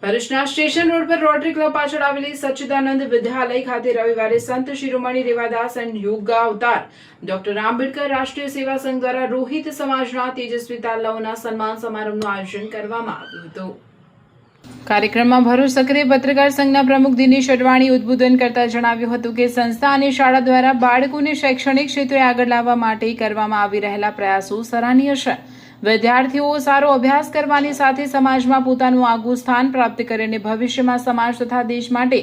ભરૂચના station road પર rotary club પાછળ આવેલી સચ્ચિદાનંદ વિદ્યાલય ખાતે રવિવારે સંત શિરોમણી રેવાદાસ એન્ડ યોગા અવતાર ડોક્ટર આંબેડકર રાષ્ટ્રીય સેવા સંઘ દ્વારા રોહિત સમાજના તેજસ્વી તાલાઓના સન્માન સમારંભનું આયોજન કરવામાં આવ્યું હતું। કાર્યક્રમમાં ભરૂચ સક્રિય પત્રકાર સંઘના પ્રમુખ દિનેશ અડવાણી ઉદ્બોધન કરતા જણાવ્યું હતું કે સંસ્થા અને શાળા દ્વારા બાળકોને શૈક્ષણિક ક્ષેત્રે આગળ લાવવા માટે કરવામાં આવી રહેલા પ્રયાસો સરાહનીય છે। વિદ્યાર્થીઓ સારો અભ્યાસ કરવાની સાથે સમાજમાં પોતાનું આગવું સ્થાન પ્રાપ્ત કરીને ભવિષ્યમાં સમાજ તથા દેશ માટે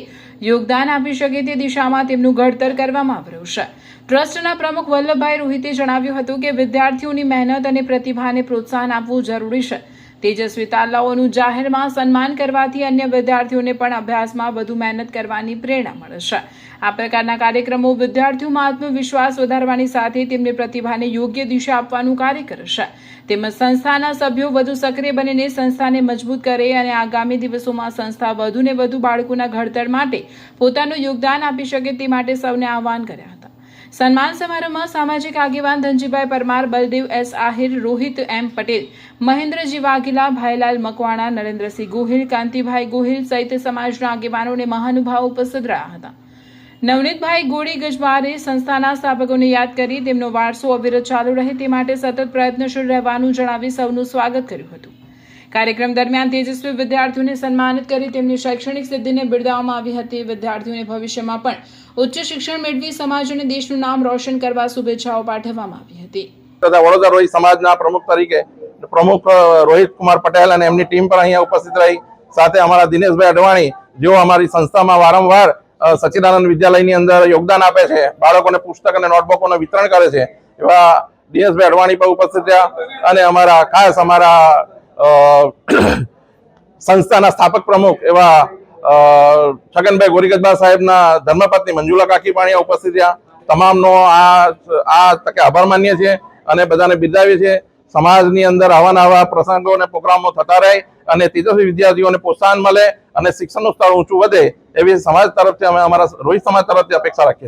યોગદાન આપી શકે તે દિશામાં તેમનું ઘડતર કરવામાં આવ્યું છે। ટ્રસ્ટના પ્રમુખ વલ્લભભાઈ રોહિતે જણાવ્યું હતું કે વિદ્યાર્થીઓની મહેનત અને પ્રતિભાને પ્રોત્સાહન આપવું જરૂરી છે। તેજસ્વી તાલાઓનું જાહેરમાં સન્માન કરવાથી અન્ય વિદ્યાર્થીઓને પણ અભ્યાસમાં વધુ મહેનત કરવાની પ્રેરણા મળે છે। આ પ્રકારના કાર્યક્રમો વિદ્યાર્થીઓમાં આત્મવિશ્વાસ વધારવાની સાથે તેમની પ્રતિભાને યોગ્ય દિશા આપવાનું કાર્ય કરે છે। તેમજ સંસ્થાના સભ્યો વધુ સક્રિય બનીને સંસ્થાને મજબૂત કરે અને આગામી દિવસોમાં સંસ્થા વધુને વધુ બાળકોના ઘડતર માટે પોતાનું યોગદાન આપી શકે તે માટે સૌને આહ્વાન કર્યા હતા। સન્માન સમારંભમાં સામાજિક આગેવાન ધનજીભાઈ પરમાર, બલદેવ એસ આહિર, રોહિત એમ પટેલ, મહેન્દ્રજી વાઘેલા, ભાઈલાલ મકવાણા, નરેન્દ્રસિંહ ગોહિલ, કાંતિભાઈ ગોહિલ સહિત સમાજના આગેવાનો અને મહાનુભાવો ઉપસ્થિત રહ્યા હતા। નવનીતભાઈ ગોળી ગજબારે સંસ્થાના સ્થાપકોને યાદ કરી તેમનો વારસો અવિરત ચાલુ રહે તે માટે સતત પ્રયત્નશીલ રહેવાનું જણાવી સૌનું સ્વાગત કર્યું હતું। કાર્યક્રમ દરમિયાન તેજસ્વી વિદ્યાર્થીઓને સન્માનિત કરી તેમની શૈક્ષણિક સિદ્ધિને બિરદાવવામાં આવી હતી। વિદ્યાર્થીઓને ભવિષ્યમાં પણ ઉચ્ચ શિક્ષણ મેળવી સમાજ અને દેશનું નામ રોશન કરવા શુભેચ્છાઓ પાઠવવામાં આવી હતી। તથા વડોદરા રોહિત સમાજના પ્રમુખ તરીકે પ્રમુખ રોહિત કુમાર પટેલ અને એમની ટીમ પણ અહીંયા ઉપસ્થિત રહી। સાથે અમારા દિનેશભાઈ અડવાણી જેઓ અમારી સંસ્થામાં વારંવાર સચ્ચિદાનંદ વિદ્યાલયની અંદર યોગદાન આપે છે, બાળકોને પુસ્તક અને નોટબુકોનું વિતરણ કરે છે, એવા દિનેશભાઈ અડવાણી પણ ઉપસ્થિત રહ્યા। અને અમારા ખાસ અમારા સંસ્થાના સ્થાપક પ્રમુખ એવા છગનભાઈ ગોરીગજબા સાહેબના ધર્મપત્ની મંજુલા કાકી પણ અહીંયા ઉપસ્થિત રહ્યા। તમામનો આ તકે આભાર માનીએ છીએ અને બધાને બિરદાવીએ છીએ। સમાજની અંદર આવા પ્રસંગો અને પ્રોગ્રામો થતા રહે અને તેજસ્વી વિદ્યાર્થીઓને પ્રોત્સાહન મળે અને શિક્ષણનું સ્તર ઊંચું વધે એવી સમાજ તરફથી અમે અમારા રોહિત સમાજ તરફથી અપેક્ષા રાખીએ છીએ।